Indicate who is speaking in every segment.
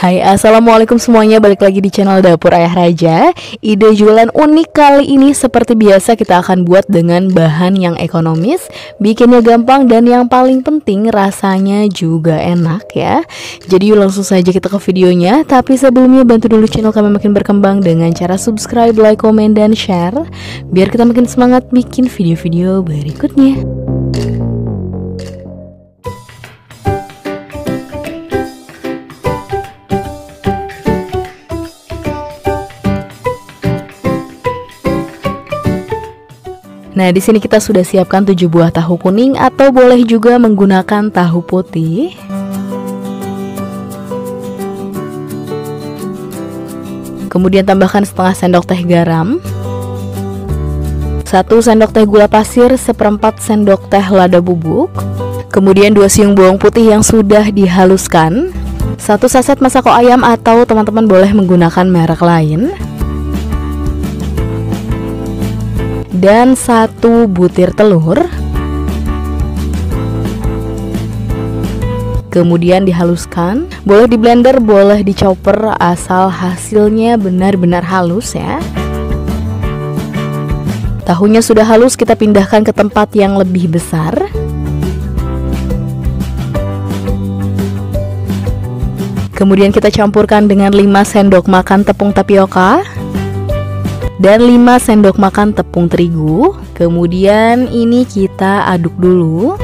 Speaker 1: Hai, assalamualaikum semuanya, balik lagi di channel Dapur Ayah Raja. Ide jualan unik kali ini seperti biasa kita akan buat dengan bahan yang ekonomis, bikinnya gampang, dan yang paling penting rasanya juga enak ya. Jadi yuk langsung saja kita ke videonya. Tapi sebelumnya bantu dulu channel kami makin berkembang dengan cara subscribe, like, komen, dan share, biar kita makin semangat bikin video-video berikutnya. Nah, di sini kita sudah siapkan 7 buah tahu kuning atau boleh juga menggunakan tahu putih. Kemudian tambahkan setengah sendok teh garam, 1 sendok teh gula pasir, 1/4 sendok teh lada bubuk. Kemudian 2 siung bawang putih yang sudah dihaluskan, 1 saset masako ayam atau teman-teman boleh menggunakan merek lain, dan 1 butir telur. Kemudian dihaluskan, boleh di blender, boleh di chopper, asal hasilnya benar-benar halus ya. Tahunya sudah halus, kita pindahkan ke tempat yang lebih besar. Kemudian kita campurkan dengan 5 sendok makan tepung tapioka dan 5 sendok makan tepung terigu. Kemudian ini kita aduk dulu.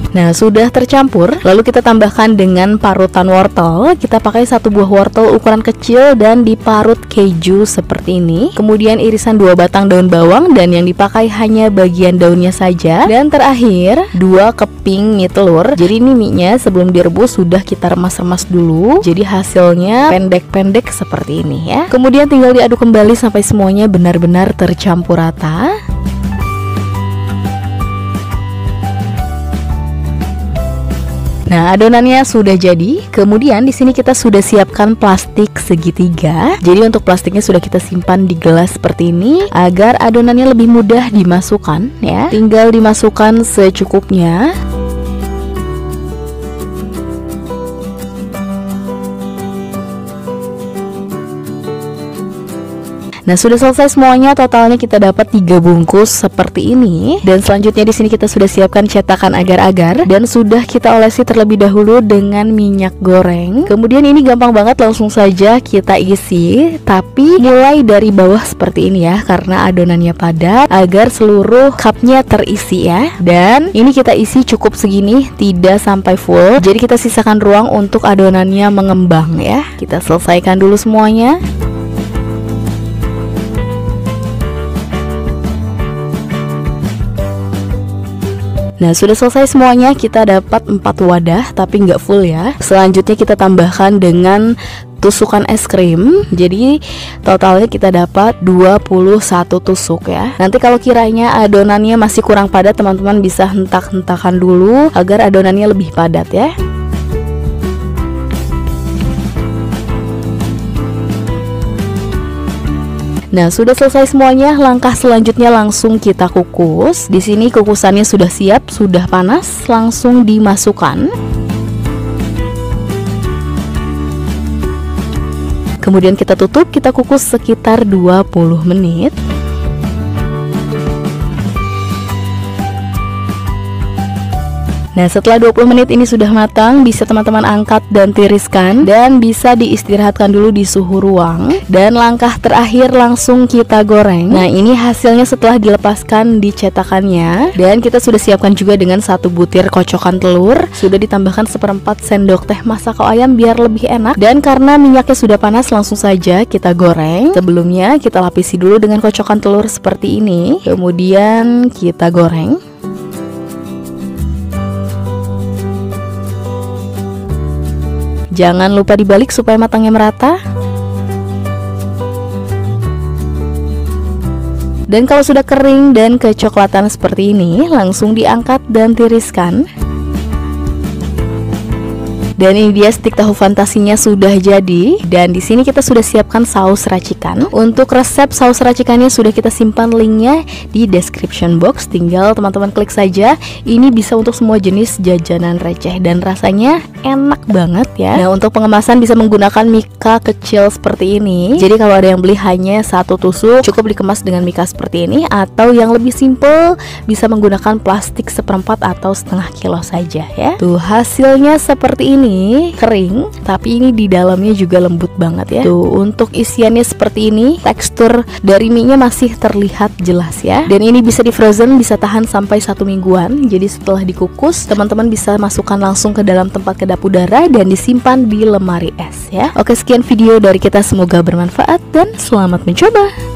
Speaker 1: Nah, sudah tercampur, lalu kita tambahkan dengan parutan wortel. Kita pakai 1 buah wortel ukuran kecil dan diparut keju seperti ini. Kemudian irisan 2 batang daun bawang dan yang dipakai hanya bagian daunnya saja. Dan terakhir 2 keping mie telur. Jadi ini mie-nya sebelum direbus sudah kita remas-remas dulu. Jadi hasilnya pendek-pendek seperti ini ya. Kemudian tinggal diaduk kembali sampai semuanya benar-benar tercampur rata. Nah, adonannya sudah jadi. Kemudian di sini kita sudah siapkan plastik segitiga. Jadi untuk plastiknya sudah kita simpan di gelas seperti ini agar adonannya lebih mudah dimasukkan ya. Tinggal dimasukkan secukupnya. Nah, sudah selesai semuanya, totalnya kita dapat 3 bungkus seperti ini. Dan selanjutnya di sini kita sudah siapkan cetakan agar-agar dan sudah kita olesi terlebih dahulu dengan minyak goreng. Kemudian ini gampang banget, langsung saja kita isi, tapi mulai dari bawah seperti ini ya, karena adonannya padat agar seluruh cupnya terisi ya. Dan ini kita isi cukup segini, tidak sampai full. Jadi kita sisakan ruang untuk adonannya mengembang ya. Kita selesaikan dulu semuanya. Nah, sudah selesai semuanya, kita dapat 4 wadah tapi nggak full ya. Selanjutnya kita tambahkan dengan tusukan es krim. Jadi totalnya kita dapat 21 tusuk ya. Nanti kalau kiranya adonannya masih kurang padat, teman-teman bisa hentak-hentakan dulu agar adonannya lebih padat ya. Nah, sudah selesai semuanya. Langkah selanjutnya langsung kita kukus. Di sini kukusannya sudah siap, sudah panas, langsung dimasukkan. Kemudian kita tutup, kita kukus sekitar 20 menit. Nah, setelah 20 menit ini sudah matang, bisa teman-teman angkat dan tiriskan dan bisa diistirahatkan dulu di suhu ruang. Dan langkah terakhir langsung kita goreng. Nah, ini hasilnya setelah dilepaskan di cetakannya. Dan kita sudah siapkan juga dengan 1 butir kocokan telur. Sudah ditambahkan 1/4 sendok teh masako ayam biar lebih enak. Dan karena minyaknya sudah panas, langsung saja kita goreng. Sebelumnya kita lapisi dulu dengan kocokan telur seperti ini. Kemudian kita goreng. Jangan lupa dibalik supaya matangnya merata. Dan kalau sudah kering dan kecoklatan seperti ini, langsung diangkat dan tiriskan. Dan ini dia stik tahu fantasinya sudah jadi. Dan di sini kita sudah siapkan saus racikan. Untuk resep saus racikannya sudah kita simpan linknya di description box. Tinggal teman-teman klik saja. Ini bisa untuk semua jenis jajanan receh dan rasanya enak banget ya. Nah, untuk pengemasan bisa menggunakan mika kecil seperti ini. Jadi kalau ada yang beli hanya satu tusuk, cukup dikemas dengan mika seperti ini. Atau yang lebih simple bisa menggunakan plastik seperempat atau setengah kilo saja ya. Tuh hasilnya seperti ini, kering tapi ini di dalamnya juga lembut banget ya. Tuh untuk isiannya seperti ini, tekstur dari mie-nya masih terlihat jelas ya. Dan ini bisa di frozen, bisa tahan sampai 1 mingguan. Jadi setelah dikukus, teman-teman bisa masukkan langsung ke dalam tempat kedap udara dan disimpan di lemari es ya. Oke, sekian video dari kita, semoga bermanfaat dan selamat mencoba.